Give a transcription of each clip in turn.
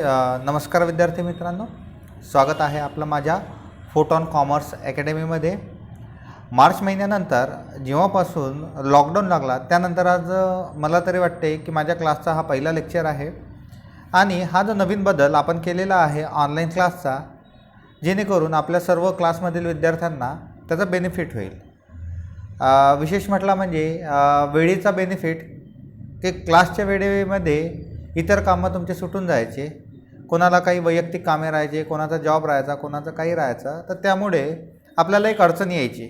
नमस्कार विद्यार्थी मित्रांनो, स्वागत आहे आपलं माझ्या फोटॉन कॉमर्स अकॅडमीमध्ये। मार्च महिन्यानंतर जेव्हापासून लॉकडाऊन लागला त्यानंतर आज मला तरी वाटते की माझ्या क्लासचा हा पहिला लेक्चर आहे आणि हा जो नवीन बदल आपण केलेला आहे ऑनलाईन क्लासचा, जेणेकरून आपल्या सर्व क्लासमधील विद्यार्थ्यांना त्याचा बेनिफिट होईल। विशेष म्हटलं म्हणजे वेळेचा बेनिफिट की क्लासच्या वेळेमध्ये इतर कामं तुमचे सुटून जायचे, कोणाला काही वैयक्तिक कामे राहायचे, कोणाचा जॉब राहायचा, कोणाचं काही राहायचं, तर त्यामुळे आपल्याला एक अडचण यायची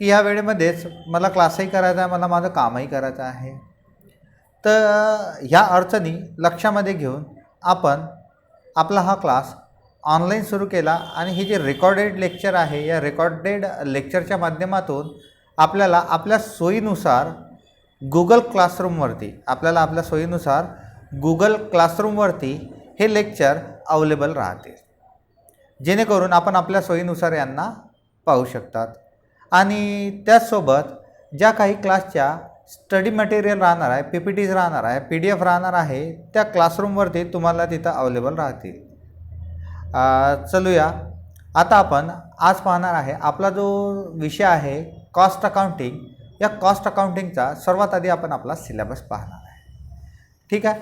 की ह्या वेळेमध्येच मला क्लासही करायचा आहे, मला माझं कामही करायचं आहे। तर ह्या अडचणी लक्षामध्ये घेऊन आपण आपला हा क्लास ऑनलाईन सुरू केला आणि हे जे रेकॉर्डेड लेक्चर आहे, या रेकॉर्डेड लेक्चरच्या माध्यमातून आपल्याला आपल्या सोयीनुसार गूगल क्लासरूमवरती हे लेक्चर अवेलेबल राहते, जेणेकरून आपण आपल्या सोयीनुसार यांना पाहू शकतात। आणि त्याचसोबत ज्या काही क्लासच्या स्टडी मटेरियल राहणार आहे, PPTs राहणार आहे, PDF राहणार आहे, त्या क्लासरूमवरती तुम्हाला तिथं अवेलेबल राहतील। चलूया, आता आपण आज पाहणार आहे आपला जो विषय आहे कॉस्ट अकाउंटिंग। या कॉस्ट अकाउंटिंगचा सर्वात आधी आपण आपला सिलेबस पाहणार आहे। ठीक आहे,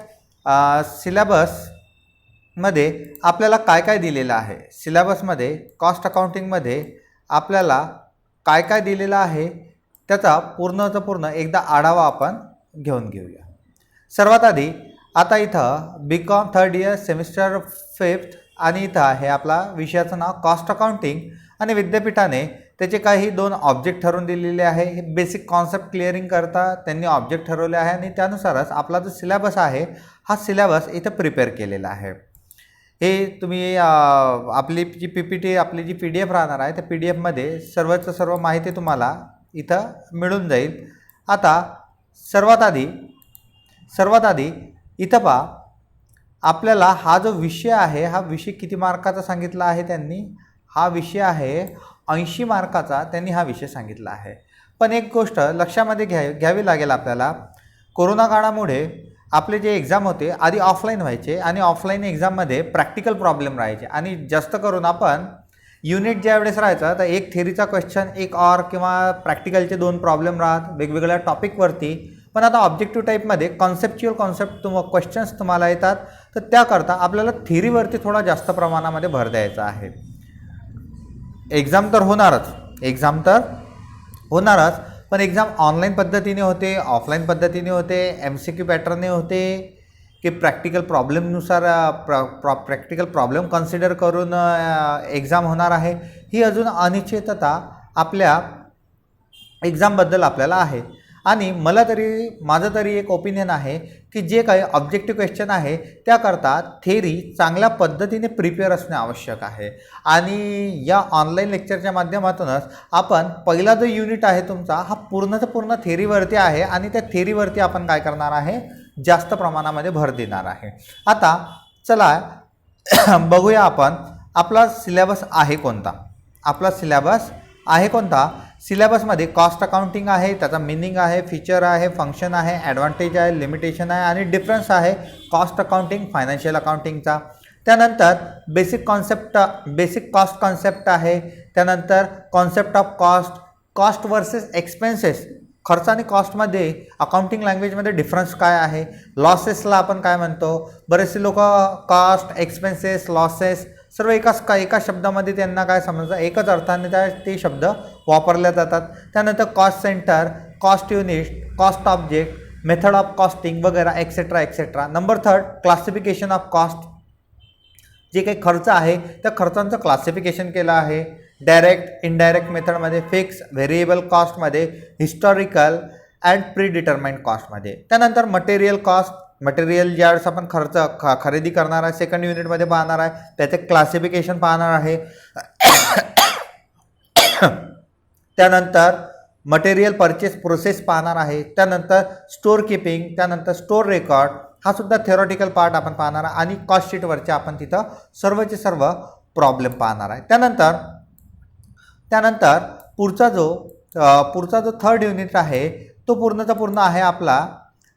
सिलेबसमध्ये आपल्याला काय काय दिलेलं आहे, सिलेबसमध्ये कॉस्ट अकाउंटिंगमध्ये आपल्याला काय काय दिलेलं आहे त्याचा पूर्ण एकदा आढावा आपण घेऊया। सर्वात आधी आता इथं BCom 3rd year semester 5th आणि इथं आहे आपला विषयाचं नाव कॉस्ट अकाउंटिंग आणि विद्यापीठाने त्याचे काही 2 ऑब्जेक्ट ठरवून दिलेले आहे। हे बेसिक कॉन्सेप्ट क्लिअरिंग करता त्यांनी ऑब्जेक्ट ठरवले आहे आणि त्यानुसारच आपला जो सिलेबस आहे हा सिलेबस इथं प्रिपेअर केलेला आहे। हे तुम्ही आपली जी PPT आपली जी PDF राहणार आहे त्या PDFमध्ये सर्व माहिती तुम्हाला इथं मिळून जाईल। आता सर्वात आधी इथं पहा, आपल्याला हा जो विषय आहे हा विषय किती मार्काचा सांगितला आहे त्यांनी, हा विषय आहे 80 मार्काचा त्यांनी हा विषय सांगितला आहे। पण एक गोष्ट लक्षामध्ये घ्यावी लागेल आपल्याला, कोरोना काळामुळे आपले जे एक्झाम होते आधी ऑफलाईन व्हायचे आणि ऑफलाईन एक्झाममध्ये प्रॅक्टिकल प्रॉब्लेम राहायचे आणि जास्त करून आपण युनिट ज्या वेळेस राहायचा तर एक थेरीचा क्वेश्चन, एक ऑर किंवा प्रॅक्टिकलचे 2 प्रॉब्लेम राहत वेगवेगळ्या टॉपिकवरती। पण आता ऑब्जेक्टिव्ह टाईपमध्ये कॉन्सेप्ट क्वेश्चन्स तुम्हाला येतात, तर त्याकरता आपल्याला थेरीवरती थोडा जास्त प्रमाणामध्ये भर द्यायचा आहे। एक्झाम तर होणारच, पण एक्झाम ऑनलाईन पद्धतीने होते, ऑफलाईन पद्धतीने होते, MCQ पॅटर्नने होते की प्रॅक्टिकल प्रॉब्लेम कन्सिडर करून एक्झाम होणार आहे, ही अजून अनिश्चितता आपल्या एक्झामबद्दल आपल्याला आहे। आणि माझं तरी एक ओपिनियन आहे की जे काही ऑब्जेक्टिव्ह क्वेश्चन आहे त्याकरता थेरी चांगल्या पद्धतीने प्रिपेअर असणे आवश्यक आहे। आणि या ऑनलाईन लेक्चरच्या माध्यमातूनच आपण पहिला जो युनिट आहे तुमचा हा पूर्ण थेरीवरती आहे आणि त्या थेरीवरती आपण काय करणार आहे, जास्त प्रमाणामध्ये भर देणार आहे। आता चला बघूया आपण आपला सिलेबस आहे कोणता। सिलेबसमध्ये कॉस्ट अकाउंटिंग आहे, त्याचा मीनिंग आहे, फीचर आहे, फंक्शन आहे, ॲडव्हान्टेज आहे, लिमिटेशन आहे आणि डिफरन्स आहे कॉस्ट अकाउंटिंग फायनान्शियल अकाउंटिंगचा। त्यानंतर बेसिक कॉस्ट कॉन्सेप्ट आहे, त्यानंतर concept of cost versus expenses, खर्च आणि कॉस्टमध्ये अकाउंटिंग लँग्वेजमध्ये डिफरन्स काय आहे, लॉसेसला आपण काय म्हणतो, बरेचसे लोक कॉस्ट, एक्सपेन्सेस, लॉसेस सर्व एका शब्दामध्ये त्यांना काय समजतं, एकच अर्थाने ते शब्द वापरले जातात। त्यानंतर cost centre, cost unit, cost object, method of costing वगैरे etcetera. Number 3 classification of cost, जे काही खर्च आहे त्या खर्चांचं क्लासिफिकेशन केलं आहे, डायरेक्ट इनडायरेक्ट मेथडमध्ये, फिक्स व्हेरिएबल कॉस्टमध्ये, हिस्टॉरिकल अँड प्री डिटर्माइंड कॉस्टमध्ये। त्यानंतर मटेरियल ज्यावेळेस आपण खरेदी करणार आहे सेकंड युनिटमध्ये पाहणार आहे, त्याचे क्लासिफिकेशन पाहणार आहे। त्यानंतर मटेरियल परचेस प्रोसेस पाहणार आहे, त्यानंतर स्टोअर कीपिंग, त्यानंतर स्टोअर रेकॉर्ड, हा सुद्धा थेरॉटिकल पार्ट आपण पाहणार आहे आणि कॉस्ट शीटवरचे आपण तिथं सर्वचे सर्व प्रॉब्लेम पाहणार आहे। त्यानंतर पुढचा जो 3rd युनिट आहे तो पूर्ण आहे आपला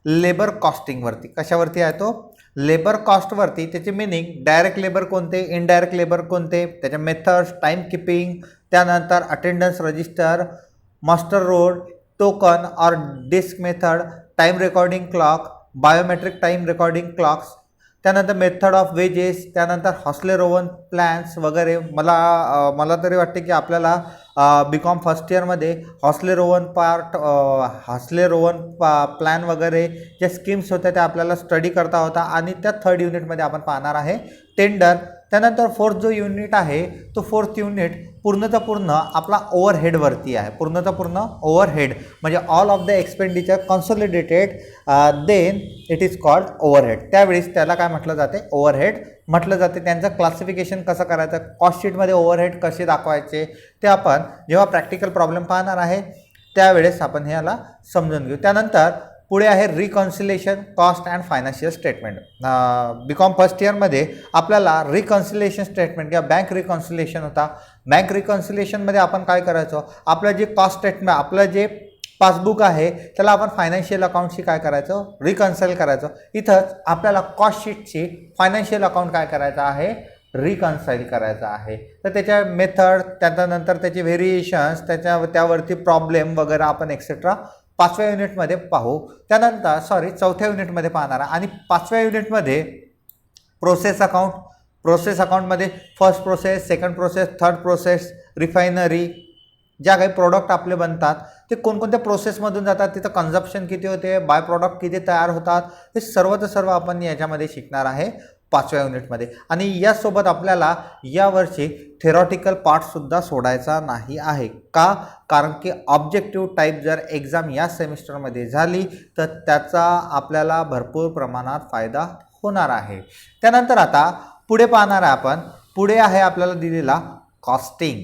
लेबर कॉस्टिंगवरती। कशावरती आहे तो, लेबर कॉस्टवरती त्याचे मिनिंग डायरेक्ट लेबर कोणते, इनडायरेक्ट लेबर कोणते, त्याच्या मेथड्स, टाईम किपिंग, त्यानंतर attendance register, muster roll, token और disc method, time recording clock, biometric time recording clocks, त्यानंतर मेथड ऑफ वेजेस, त्यानंतर हॉस्ले रोवन प्लॅन्स वगैरे. मला तरी वाटते की आपल्याला BCom फर्स्ट इयरमध्ये हॉस्ले रोवन प्लॅन वगैरे ज्या स्कीम्स होत्या त्या आपल्याला स्टडी करता होता आणि त्या थर्ड युनिटमध्ये आपण पाहणार आहे टेंडर. त्यानंतर फोर्थ जो युनिट आहे तो फोर्थ युनिट पूर्णतः पूर्ण आपला ओव्हरहेडवरती आहे. पूर्णतः पूर्ण ओव्हरहेड म्हणजे all of the expenditure consolidated, then it is called overhead. त्यावेळेस त्याला काय म्हटलं जाते, ओव्हरहेड म्हटलं जाते. त्यांचं क्लासिफिकेशन कसं करायचं, कॉस्ट शीटमध्ये ओव्हरहेड कसे दाखवायचे ते आपण जेव्हा प्रॅक्टिकल प्रॉब्लेम पाहणार आहे त्यावेळेस आपण ह्याला समजून घेऊ. त्यानंतर पुढे आहे reconciliation cost and financial statement. BCom first इयरमध्ये आपल्याला रिकन्सिलेशन स्टेटमेंट किंवा बँक रिकन्सिलेशन होता. बँक रिकन्सिलेशनमध्ये आपण काय करायचो, आपलं जे कॉस्ट स्टेटमेंट, आपलं जे पासबुक आहे त्याला आपण फायनान्शियल अकाउंटशी काय करायचं, रिकन्साईल करायचं. इथंच आपल्याला कॉस्ट शीटची फायनान्शियल अकाउंट काय करायचं आहे, रिकन्साईल करायचं आहे. तर त्याच्या मेथड, त्याच्यानंतर त्याचे व्हेरिएशन्स, त्यावरती प्रॉब्लेम वगैरे आपण एक्सेट्रा 5व्या युनिटमध्ये पाहू. त्यानंतर चौथ्या युनिटमध्ये पाहणार आहे. आणि 5व्या युनिटमध्ये प्रोसेस अकाउंटमध्ये first process, second process, third process, refinery, ज्या काही प्रोडक्ट आपले बनतात ते कोणकोणत्या प्रोसेसमधून जातात, तिथं कन्झप्शन किती होते, बाय प्रॉडक्ट किती तयार होतात, हे सर्व आपण याच्यामध्ये शिकणार आहे 5व्या युनिटमध्ये. आणि यासोबत आपल्याला यावर्षी थेरॉटिकल पार्टसुद्धा सोडायचा नाही आहे. का? कारण की ऑब्जेक्टिव्ह टाईप जर एक्झाम या सेमिस्टरमध्ये झाली तर त्याचा आपल्याला भरपूर प्रमाणात फायदा होणार आहे. त्यानंतर आता पुढे पाहणार आहे आपण. पुढे आहे आपल्याला दिलेला कॉस्टिंग.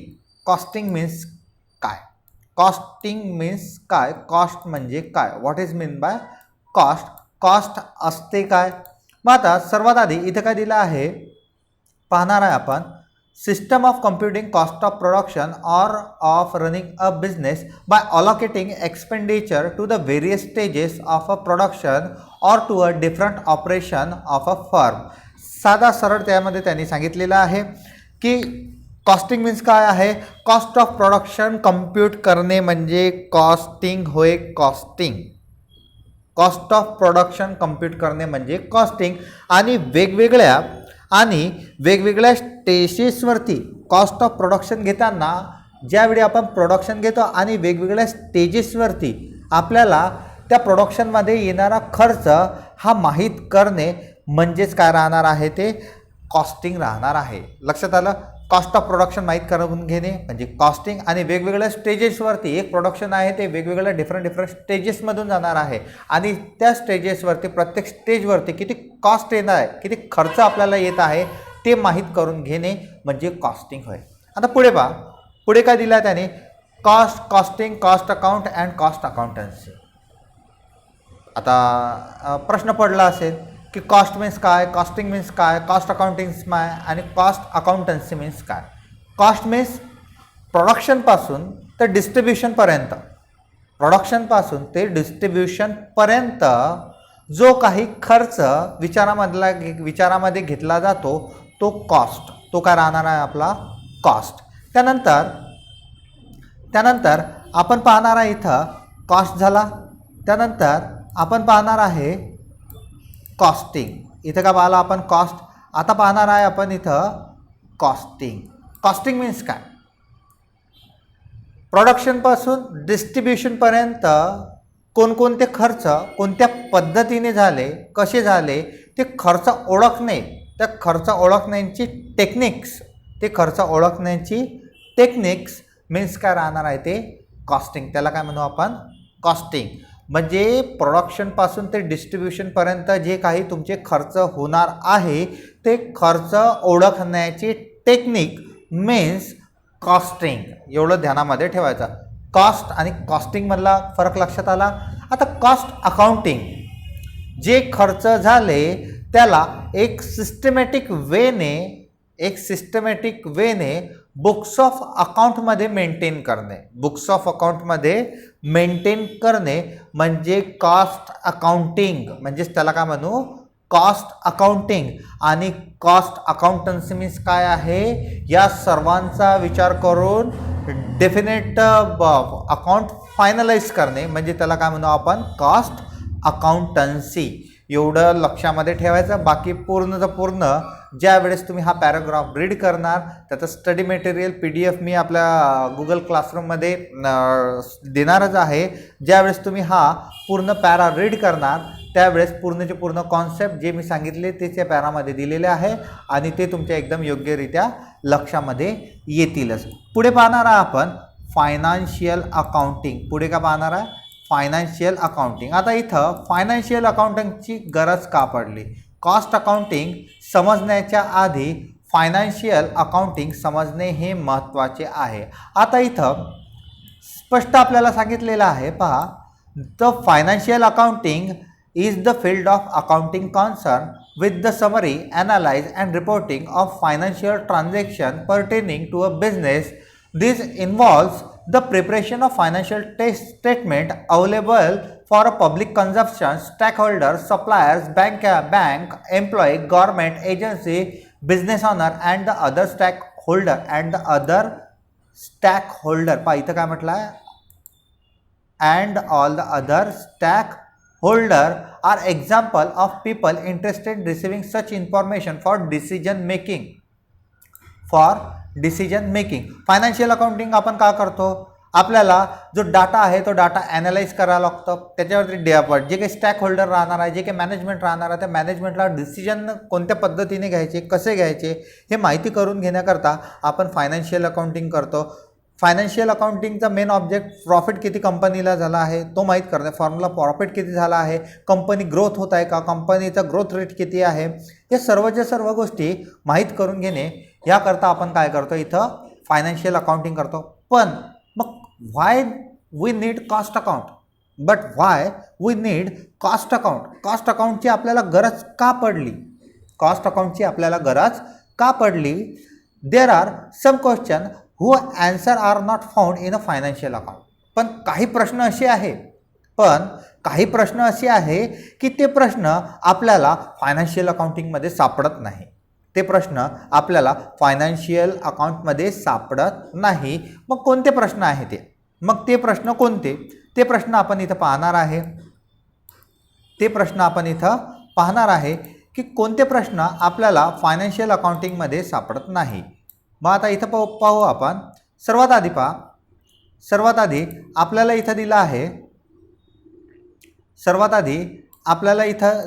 कॉस्टिंग मीन्स काय, कॉस्टिंग मीन्स काय, कॉस्ट म्हणजे काय, what is mean by cost, cost असते काय. मग आता सर्वात आधी इथे काय दिलं आहे पाहणार आहे आपण. System of computing cost of production or of running a business by allocating expenditure to the various stages of a production or to a different operation of a firm. साधा सरळ त्यामध्ये त्यांनी सांगितलेलं आहे की कॉस्टिंग मीन्स काय आहे, cost of production compute करणे म्हणजे कॉस्टिंग होय. कॉस्ट ऑफ प्रोडक्शन कम्प्यूट करणे म्हणजे कॉस्टिंग. आणि वेगवेगळ्या स्टेजेसवरती कॉस्ट ऑफ प्रोडक्शन घेताना ज्यावेळी आपण प्रोडक्शन घेतो आणि वेगवेगळ्या स्टेजेसवरती आपल्याला त्या प्रोडक्शनमध्ये येणारा खर्च हा माहीत करणे म्हणजेच काय राहणार आहे, ते कॉस्टिंग राहणार आहे. लक्षात आलं. कॉस्ट ऑफ प्रोडक्शन माहीत करून घेणे म्हणजे कॉस्टिंग. आणि वेगवेगळ्या स्टेजेसवरती एक प्रोडक्शन आहे ते वेगवेगळ्या डिफरंट स्टेजेसमधून जाणार आहे आणि त्या स्टेजेसवरती प्रत्येक स्टेजवरती किती कॉस्ट येणार आहे, किती खर्च आपल्याला येत आहे ते माहीत करून घेणे म्हणजे कॉस्टिंग होय. आता पुढे पहा. पुढे काय दिलं आहे त्याने, costing, cost account and cost accountancy. आता प्रश्न पडला असेल की कॉस्ट मीन्स काय, कॉस्टिंग मीन्स काय, कॉस्ट अकाउंटिंग काय आणि कॉस्ट अकाउंटन्सी मीन्स काय. कॉस्ट मीन्स प्रोडक्शनपासून ते डिस्ट्रीब्युशनपर्यंत जो काही खर्च विचारामध्ये घेतला जातो तो कॉस्ट, तो काय राहणार आहे आपला कॉस्ट. त्यानंतर आपण पाहणार आहे इथं कॉस्ट झाला. त्यानंतर आपण पाहणार आहे कॉस्टिंग. इथं का पाहिला आपण कॉस्ट. आता पाहणार आहे आपण इथं कॉस्टिंग. कॉस्टिंग मीन्स काय, प्रोडक्शनपासून डिस्ट्रीब्युशनपर्यंत कोणकोणते खर्च कोणत्या पद्धतीने झाले, कसे झाले ते खर्च ओळखणे, त्या खर्च ओळखण्याची टेक्निक्स मीन्स काय राहणार आहे ते कॉस्टिंग. त्याला काय म्हणू आपण कॉस्टिंग. म्हणजे प्रोडक्शनपासून ते डिस्ट्रीब्युशनपर्यंत जे काही तुमचे खर्च होणार आहे ते खर्च ओळखण्याची टेक्निक मीन्स कॉस्टिंग. एवढं ध्यानामध्ये ठेवायचं. कॉस्ट आणि कॉस्टिंगमधला फरक लक्षात आला. आता कॉस्ट अकाउंटिंग, जे खर्च झाले त्याला एक सिस्टमॅटिक वेने बुक्स ऑफ अकाउंटमध्ये मेंटेन करणे म्हणजे कॉस्ट अकाउंटिंग. म्हणजेच त्याला काय म्हणू कॉस्ट अकाउंटिंग आणि कॉस्ट अकाउंटन्सी मीन्स काय आहे, या सर्वांचा विचार करून डेफिनेट अकाउंट फायनलाइज करणे म्हणजे त्याला काय म्हणू आपण, कॉस्ट अकाउंटन्सी. एवढं लक्षामध्ये ठेवायचं. बाकी पूर्णचं पूर्ण ज्या वेळेस तुम्ही हा पॅराग्राफ रीड करणार, त्याचं स्टडी मटेरियल PDF मी आपल्या गुगल क्लासरूममध्ये देणारच आहे. ज्यावेळेस तुम्ही हा पूर्ण पॅरा रीड करणार त्यावेळेस पूर्णचे पूर्ण कॉन्सेप्ट जे मी सांगितले ते त्या पॅरामध्ये दिलेले आहे आणि ते तुमच्या एकदम योग्यरित्या लक्षामध्ये येतीलच. पुढे पाहणार आपण फायनान्शियल अकाउंटिंग. पुढे का पाहणार आहे, फायनान्शियल अकाउंटिंग. आता इथं फायनान्शियल अकाउंटिंगची गरज का पडली, कॉस्ट अकाउंटिंग समजण्याच्या आधी फायनान्शियल अकाउंटिंग समजणे हे महत्त्वाचे आहे. आता इथं स्पष्ट आपल्याला सांगितलेलं आहे, पहा, the financial accounting is the field of accounting concerned with the summary, analysis and reporting of financial transaction pertaining to a business. This involves the preparation of financial statement available for a public consumption, stakeholders, suppliers, bank, employee, government agency, business owner and the other stakeholder पहा इथं काय म्हटलं आहे, and all the other stakeholder are example of people interested in receiving such information for decision making. Financial accounting आपण का करतो, आपल्याला जो डाटा आहे तो डाटा ॲनालाइज करावा लागतो. त्याच्यावरती जे काही स्टॅक होल्डर राहणार आहे, जे काही मॅनेजमेंट राहणार आहे, त्या मॅनेजमेंटला डिसिजन कोणत्या पद्धतीने घ्यायचे, कसे घ्यायचे हे माहिती करून घेण्याकरता आपण फायनान्शियल अकाउंटिंग करतो. फायनान्शियल अकाउंटिंगचा मेन ऑब्जेक्ट प्रॉफिट किती कंपनीला झाला आहे तो माहीत करणे, फॉर्मला प्रॉफिट किती झाला आहे, कंपनी ग्रोथ होत आहे का, कंपनीचा ग्रोथ रेट किती आहे, हे सर्वच्या सर्व गोष्टी माहीत करून घेणे याकरता आपण काय करतो, इथं फायनान्शियल अकाउंटिंग करतो. पण मग why we need cost account, why we need cost account, cost अकाउंटची आपल्याला गरज का पडली, कॉस्ट अकाउंटची आपल्याला गरज का पडली. There are some question who answer are not found in a financial account. पण काही प्रश्न असे आहे की ते प्रश्न आपल्याला फायनान्शियल अकाउंटिंगमध्ये सापडत नाही. ते प्रश्न आपल्याला फायनान्शियल अकाउंटमध्ये सापडत नाही. मग कोणते प्रश्न आहे ते, मग ते प्रश्न कोणते, ते प्रश्न आपण इथं पाहणार आहे की कोणते प्रश्न आपल्याला फायनान्शियल अकाउंटिंगमध्ये सापडत नाही. मग आता इथं पाहू आपण. सर्वात आधी आपल्याला इथं दिलं आहे,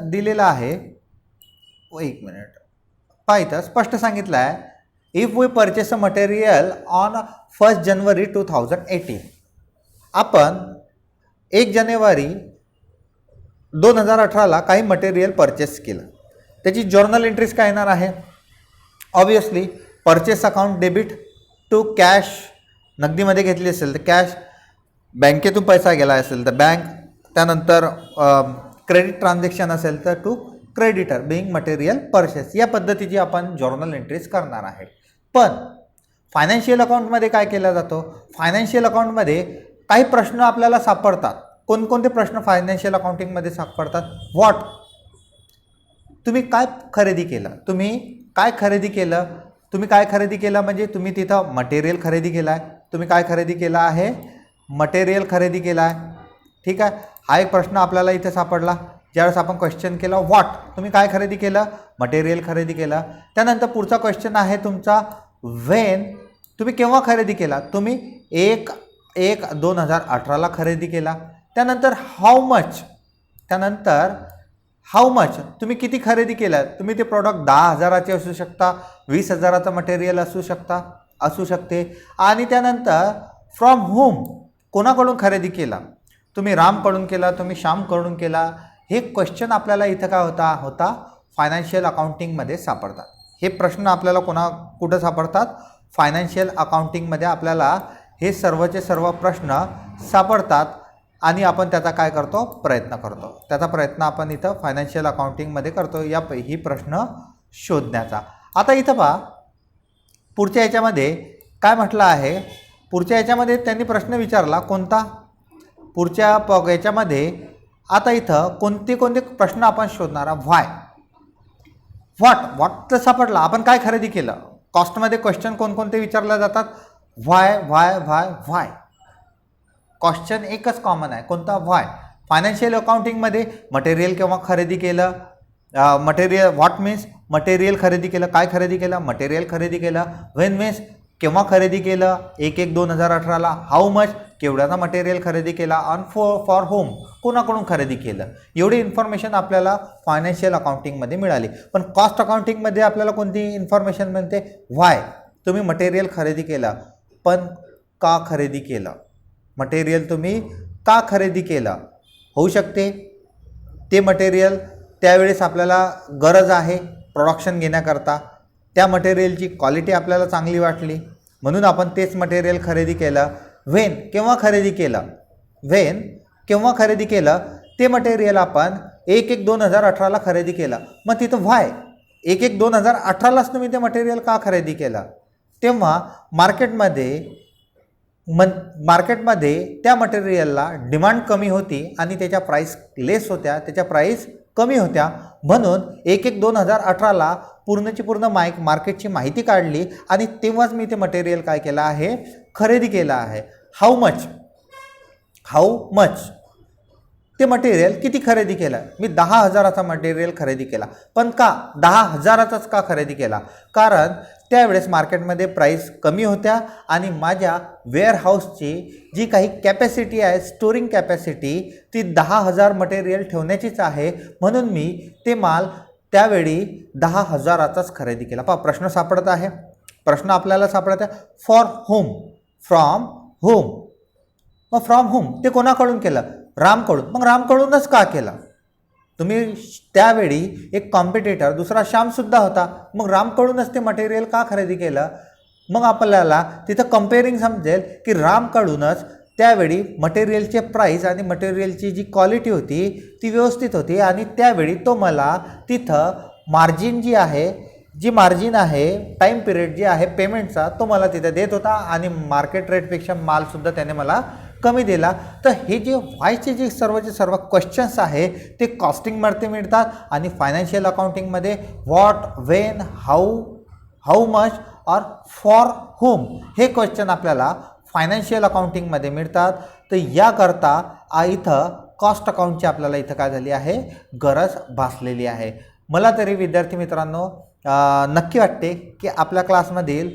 दिलेलं आहे, एक मिनिट पहा, इथं स्पष्ट सांगितलं आहे, if we purchase a material on 1 January 2018. आपण 1 जानेवारी 2018ला काही मटेरियल परचेस केलं. त्याची जर्नल एंट्रीज काय येणार आहे, obviously purchase account debit to cash, नगदीमध्ये घेतली असेल तर कॅश, बँकेतून पैसा गेला असेल तर बँक, त्यानंतर क्रेडिट ट्रान्झॅक्शन असेल तर to creditor being material purchase. या पद्धतीची आपण जर्नल एंट्रीज करणार आहे. पण फायनान्शियल अकाउंटमध्ये काय केलं जातं, फायनान्शियल अकाउंटमध्ये काही प्रश्न आपल्याला सापडतात. कोणकोणते प्रश्न फायनान्शियल अकाउंटिंगमध्ये सापडतात, व्हॉट, तुम्ही काय खरेदी केलं म्हणजे तुम्ही तिथं मटेरियल खरेदी केला आहे, तुम्ही काय खरेदी केलं आहे, मटेरियल खरेदी केला आहे. ठीक आहे, हा एक प्रश्न आपल्याला इथे सापडला. ज्यावेळेस आपण क्वेश्चन केलं व्हॉट, तुम्ही काय खरेदी केलं, मटेरियल खरेदी केलं. त्यानंतर पुढचा क्वेश्चन आहे तुमचा व्हेन, तुम्ही केव्हा खरेदी केला, तुम्ही 1/1/2018ला खरेदी केला. त्यानंतर हाऊ मच, तुम्ही किती खरेदी केलं, तुम्ही ते प्रॉडक्ट 10,000चे असू शकता, 20,000चं मटेरियल असू शकते. आणि त्यानंतर फ्रॉम होम, कोणाकडून खरेदी केला, तुम्ही रामकडून केला, तुम्ही श्यामकडून केला. हे क्वेश्चन आपल्याला इथं काय होता फायनान्शियल अकाउंटिंगमध्ये सापडतात. हे प्रश्न आपल्याला कुठं सापडतात, फायनान्शियल अकाउंटिंगमध्ये आपल्याला हे सर्वचे सर्व प्रश्न सापडतात. आणि आपण त्याचा काय करतो, प्रयत्न करतो. त्याचा प्रयत्न आपण इथं फायनान्शियल अकाउंटिंगमध्ये करतो ही प्रश्न शोधण्याचा. आता इथं पहा, पुढच्या याच्यामध्ये काय म्हटलं आहे, पुढच्या याच्यामध्ये त्यांनी प्रश्न विचारला कोणता, पुढच्या याच्यामध्ये आता इथं कोणते प्रश्न आपण शोधणार, व्हाय, व्हॉट तर सापडला. आपण काय खरेदी केलं. कॉस्टमध्ये क्वेश्चन कोणकोणते विचारले जातात. व्हाय व्हाय व्हाय व्हाय. क्वेश्चन एकच कॉमन आहे, कोणता. व्हाय. फायनान्शियल अकाउंटिंगमध्ये मटेरियल केव्हा खरेदी केलं. मटेरियल व्हॉट मीन्स मटेरियल खरेदी केलं. काय खरेदी केलं. मटेरियल खरेदी केलं. व्हेन मीन्स केव्हा खरेदी केलं. 1/1/2018ला. हाऊ मच केवढ्याचा मटेरियल खरेदी केला. ऑन फॉर होम कोणाकडून खरेदी केलं. एवढी इन्फॉर्मेशन आपल्याला फायनान्शियल अकाउंटिंगमध्ये मिळाली. पण कॉस्ट अकाउंटिंगमध्ये आपल्याला कोणती इन्फॉर्मेशन मिळते. व्हाय. तुम्ही मटेरियल खरेदी केलं, पण का खरेदी केलं. मटेरियल तुम्ही का खरेदी केलं. होऊ शकते ते मटेरियल त्यावेळेस आपल्याला गरज आहे प्रोडक्शन घेण्याकरता. त्या मटेरियलची क्वालिटी आपल्याला चांगली वाटली म्हणून आपण तेच मटेरियल खरेदी केलं. व्हेन केव्हा खरेदी केलं. व्हेन केव्हा खरेदी केलं. ते मटेरियल आपण 1/1/2018ला खरेदी केलं. मग तिथं व्हाय. 1/1/2018लाच तुम्ही ते मटेरियल का खरेदी केलं. तेव्हा मार्केटमध्ये त्या मटेरियलला डिमांड कमी होती आणि त्याच्या प्राईस लेस होत्या, त्याच्या प्राईस कमी होत्या. म्हणून 1/1/2018ला पूर्णची पूर्ण मार्केटची माहिती काढली आणि तेव्हाच मी ते मटेरियल काय केलं आहे, खरेदी केलं आहे. हाऊ मच ते मटेरियल किती खरेदी केलं. मी 10,000चा मटेरियल खरेदी केला. पण का 10,000चाच का खरेदी केला. कारण त्यावेळेस मार्केटमध्ये प्राईस कमी होत्या आणि माझ्या वेअरहाऊसची जी काही कॅपॅसिटी आहे, स्टोरिंग कॅपॅसिटी, ती 10,000 मटेरियल ठेवण्याचीच आहे. म्हणून मी ते माल त्यावेळी 10,000चाच खरेदी केला. पहा प्रश्न सापडत आहे. प्रश्न आपल्याला सापडत आहे. For home. From home. मग फ्रॉम होम ते कोणाकडून केलं. रामकडून. मग रामकडूनच का केलं. तुम्ही त्यावेळी एक कॉम्पिटिटर दुसरा श्यामसुद्धा होता. मग रामकडूनच ते मटेरियल का खरेदी केलं. मग आपल्याला तिथं कम्पेअरिंग समजेल की रामकडूनच त्यावेळी मटेरियलचे प्राईस आणि मटेरियलची जी क्वालिटी होती ती व्यवस्थित होती आणि त्यावेळी तो मला तिथं मार्जिन जी मार्जिन आहे टाईम पिरियड जी आहे पेमेंटचा, तो मला तिथं देत होता आणि मार्केट रेटपेक्षा मालसुद्धा त्याने मला कमी दिला. तर हे जे व्हायचे जे सर्व क्वेश्चन्स आहे ते कॉस्टिंगमध्ये मिळतात आणि फायनान्शियल अकाउंटिंगमध्ये व्हॉट, व्हेन, हाऊ मच और फॉर होम हे क्वेश्चन आपल्याला फायनान्शियल अकाउंटिंगमध्ये मिळतात. तर याकरता इथं कॉस्ट अकाउंटची आपल्याला इथं काय झाली आहे, गरज भासलेली आहे. मला तरी विद्यार्थी मित्रांनो नक्की वाटते की आपल्या क्लासमधील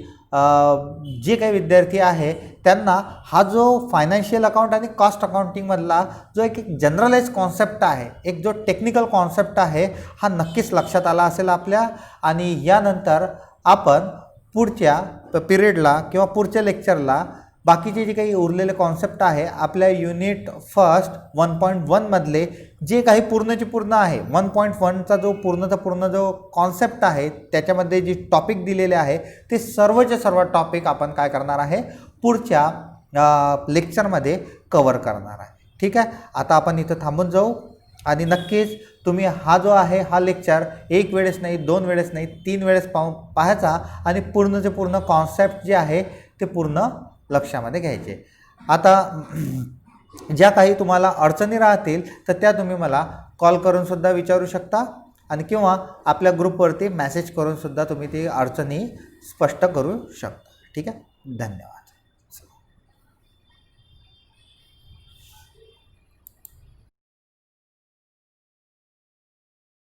जे काही विद्यार्थी आहे त्यांना हा जो फायनान्शियल अकाउंट आणि कॉस्ट अकाउंटिंगमधला जो एक जनरलाइज कॉन्सेप्ट आहे, एक जो टेक्निकल कॉन्सेप्ट आहे, हा नक्कीच लक्षात आला असेल आपल्या. आणि यानंतर आपण पुढच्या पिरियडला किंवा पुढच्या लेक्चरला बाकीचे जे काही उरलेले कॉन्सेप्ट आहे आपल्या युनिट फर्स्ट 1.1 मधले जे काही पूर्णचे पूर्ण आहे, 1.1चा जो पूर्ण जो कॉन्सेप्ट आहे त्याच्यामध्ये जे टॉपिक दिलेले आहे ते सर्वचे सर्व टॉपिक आपण काय करणार आहे, पुढच्या लेक्चरमध्ये कव्हर करणार आहे. ठीक आहे. आता आपण इथं थांबून जाऊ आणि नक्कीच तुम्ही हा जो आहे हा लेक्चर एक वेळेस नाही, 2 वेळेस नाही, 3 वेळेस पाहायचा आणि पूर्णचे पूर्ण कॉन्सेप्ट जे आहे ते पूर्ण लक्षामध्ये घ्यायचे. आता ज्या काही तुम्हाला अडचणी राहतील तर त्या तुम्ही मला कॉल करून सुद्धा विचारू शकता आणि किंवा आपल्या ग्रुपवरती मेसेज करून सुद्धा तुम्ही ती अडचणी स्पष्ट करू शकता. ठीक आहे. धन्यवाद.